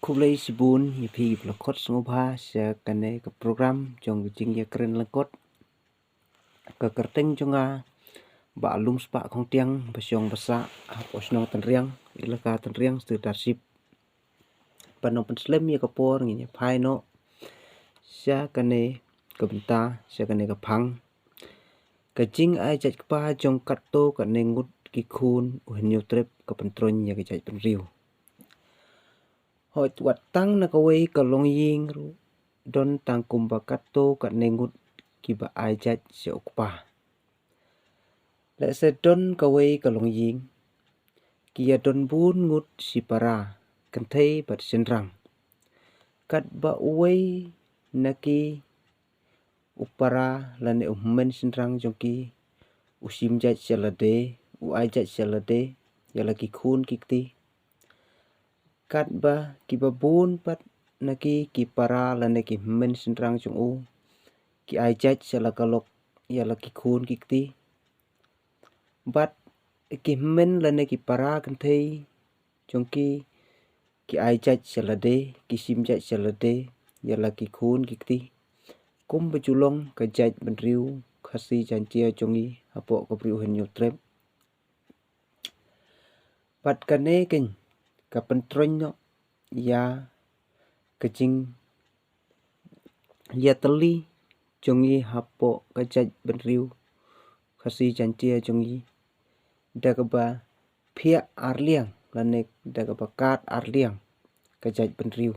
Kublai sibun yipi blokot sengubha sia kane ke program jong jing ya keren lekot ke kerteng jonga ba alum spa kong tiang basyong basa posno tenriang ilaka tenriang stedarship panong penslem ya kapor ngi phai no sia kane ke benta sia kane ke phang ke jing ai jat pa jong katto ka nengut ki khun uhnyo trep ke pentron ya ke jat penriu hoi tuat tang na kawai ka long ying ru don tang kumba kato ka nengut ki ba ajat se ukpa le se don kawai ka long ying ki ya don bun ngut si para kan thei bat senrang kat ba uwei naki upara lane ummen senrang jongki usim jat selade u ajat selade ya lagi khun kikti kat ba ki babun pat naki ki para lane ki men senrang jong u ki ajat sela kalok ya laki khun kikti bat ki men lane ki para kan thei jongki ki ajat selade ki simjat selade ya laki khun kikti kum bejulong ka jat benriu khasi jantia jongi apo ko priu hen trep pat kane ken ka pentron no ya kecing ya teli jongi hapo kajat benriu khasi jantia jongi dagaba phia arliang lane dagaba kat arliang kajat benriu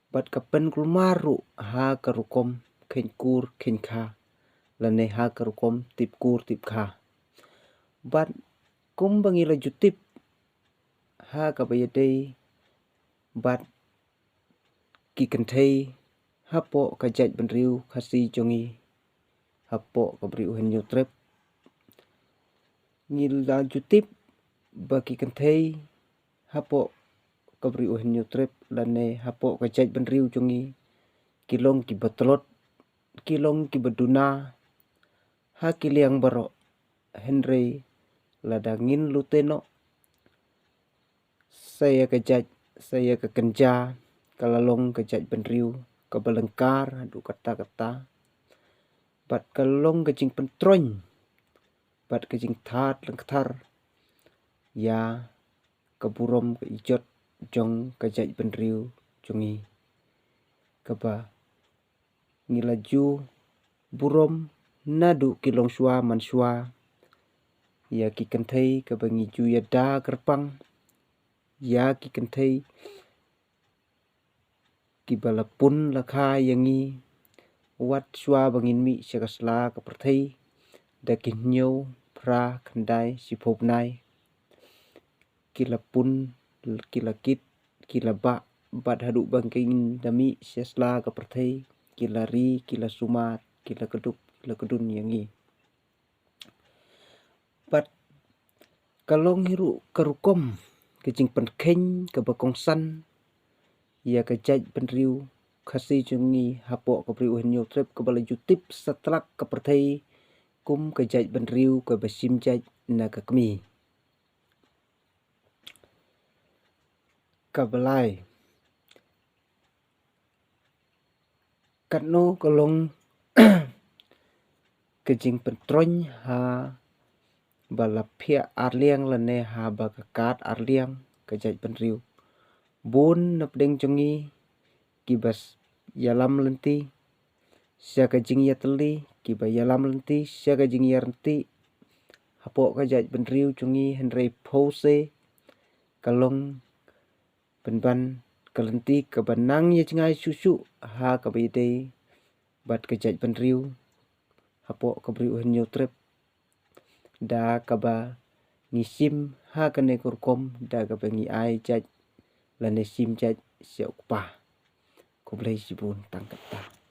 bat kapen kulmaru ha karukom khenkur khenkha lane ha karukom tipkur tipkha bat kum bangila jutip ha kabayadei bat ki kenthei hapo kajat benriu khasi jongi hapo kabriu hen trep ngila jutip baki kenthei hapo kabriu hen trep lane hapo kajat benriu jongi kilong ki batlot kilong ki baduna ha kiliang baro henry ladangin luteno saya kajat saya ke kenja kalalong kajat benriu kabalengkar adu kata-kata bat kalong kajing pentron bat kajing that lengthar ya kaburom ke ijot jong kajat benriu jongi kaba ngilaju burom nadu kilong shwa manswa ya ki kenthei kabangi ju ya da kerpang ya ki kenthei ki balapun lakha yangi wat shwa bangin mi sekasla ka perthei dakin nyo pra khandai sipopnai kilapun kilakit kilaba bat hadu bangking dami sesla ka perthei kilari kilasumat kilakedup kilakadun yangi bat kalong hiru karukom kejing penkheng ke bakongsan ya kajat benriu khasi jongi hapo kabriu henyo trep kabala jutip setlak ke perthei kum kajat benriu ke basimjat na kakmi kabalai katno kalong kejing pentron ha balaphia arliang lane ha bakakat arliang kajat benriu bun napdeng jongi kibas yalam lenti sia kajing ya teli kiba yalam lenti sia kajing ya renti hapo kajat benriu jongi henry pose kalong benban kalenti kabanang ya cengai susu ha kabayde bat kajat benriu hapo kabriu henyo trep da kaba ngisim ha kane kurkom da kaba ngi ai jat lane sim jat siok pa kublai sibun tangkata